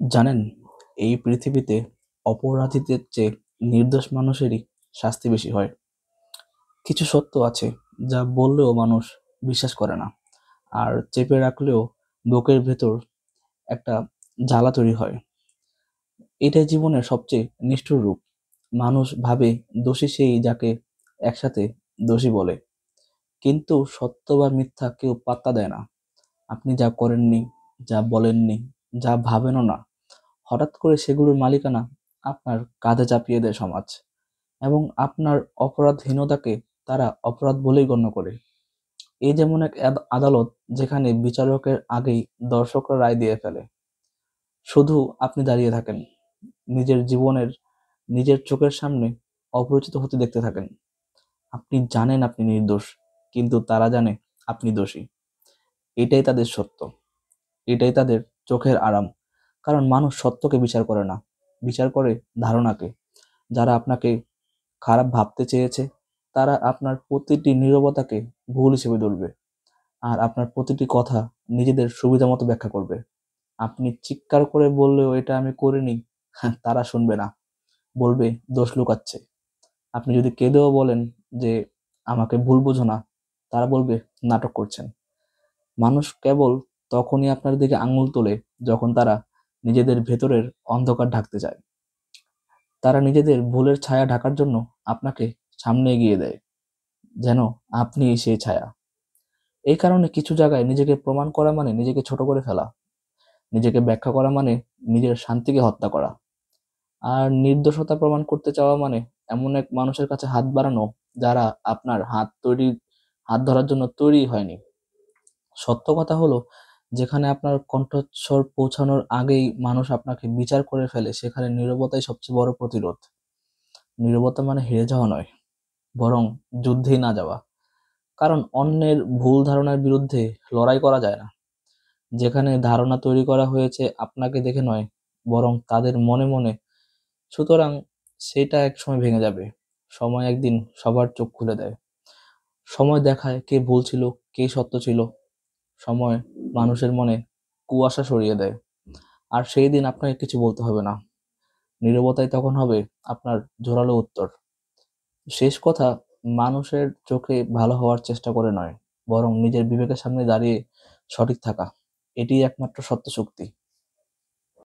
জানেন, এই পৃথিবীতে অপরাধীদের চেয়ে নির্দোষ মানুষেরই শাস্তি বেশি হয়। কিছু সত্য আছে যা বললেও মানুষ বিশ্বাস করে না, আর চেপে রাখলেও বুকের ভেতর একটা জ্বালা তৈরি হয়। এটাই জীবনের সবচেয়ে নিষ্ঠুর রূপ। মানুষ ভাবে দোষী সেই যাকে একসাথে দোষী বলে, কিন্তু সত্য বা মিথ্যা কেউ পাত্তা দেয় না। আপনি যা করেননি, যা বলেননি, যা ভাবেনও না, হঠাৎ করে সেগুলোর মালিকানা আপনার কাঁধে চাপিয়ে দেয় সমাজ, এবং আপনার অপরাধহীনতাকে তারা অপরাধ বলেই গণ্য করে। এই যেমন এক আদালত যেখানে বিচারকের আগেই দর্শকরা রায় দিয়ে ফেলে, শুধু আপনি দাঁড়িয়ে থাকেন, নিজের জীবনের নিজের চোখের সামনে অপরিচিত হতে দেখতে থাকেন। আপনি জানেন আপনি নির্দোষ, কিন্তু তারা জানে আপনি দোষী। এটাই তাদের সত্য, এটাই তাদের চোখের আরাম। কারণ মানুষ সত্যকে বিচার করে না, বিচার করে ধারণাকে। যারা আপনাকে খারাপ ভাবতে চেয়েছে, তারা আপনার প্রতিটি নীরবতাকে ভুল হিসেবে ধরবে, আর আপনার প্রতিটি কথা নিজেদের সুবিধা মতো ব্যাখ্যা করবে। আপনি চিৎকার করে বললেও এটা আমি করিনি, তারা শুনবে না, বলবে দোষ লুকাচ্ছে। আপনি যদি কেঁদেও বলেন যে আমাকে ভুল বুঝো না, তারা বলবে নাটক করছেন। মানুষ কেবল তখনই আপনার দিকে আঙুল তোলে যখন তারা নিজেদের ভেতরের অন্ধকার ঢাকতে চায়। তারা নিজেদের ভুলের ছায়া ঢাকার জন্য আপনাকে সামনে এগিয়ে দেয়, যেন আপনি সেই ছায়া। এই কারণে কিছু জায়গায় নিজেকে প্রমাণ করা মানে নিজেকে ছোট করে ফেলা, নিজেকে ব্যাখ্যা করা মানে নিজের শান্তিকে হত্যা করা, আর নির্দোষতা প্রমাণ করতে চাওয়া মানে এমন এক মানুষের কাছে হাত বাড়ানো যারা আপনার হাত ধরার জন্য তৈরি হয়নি। সত্য কথা হলো, যেখানে আপনার কণ্ঠস্বর পৌঁছানোর আগেই মানুষ আপনাকে বিচার করে ফেলে, সেখানে নীরবতাই সবচেয়ে বড় প্রতিরোধ। নীরবতা মানে হেরে যাওয়া নয়, বরং যুদ্ধেই না যাওয়া। কারণ অন্যের ভুল ধারণার বিরুদ্ধে লড়াই করা যায় না। যেখানে ধারণা তৈরি করা হয়েছে আপনাকে দেখে নয়, বরং তাদের মনে মনে, সুতরাং সেটা এক সময় ভেঙে যাবে। সময় একদিন সবার চোখ খুলে দেয়। সময় দেখায় কে ভুল ছিল, কে সত্য ছিল। সময় মানুষের মনে কুয়াশা সরিয়ে দেয়, আর সেই দিন আপনাকে কিছু বলতে হবে না। নীরবতাই তখন হবে আপনার জোরালো উত্তর। শেষ কথা, মানুষের চোখে ভালো হওয়ার চেষ্টা করে নয়, বরং নিজের বিবেকের সামনে দাঁড়িয়ে সঠিক থাকা, এটিই একমাত্র সত্য শক্তি।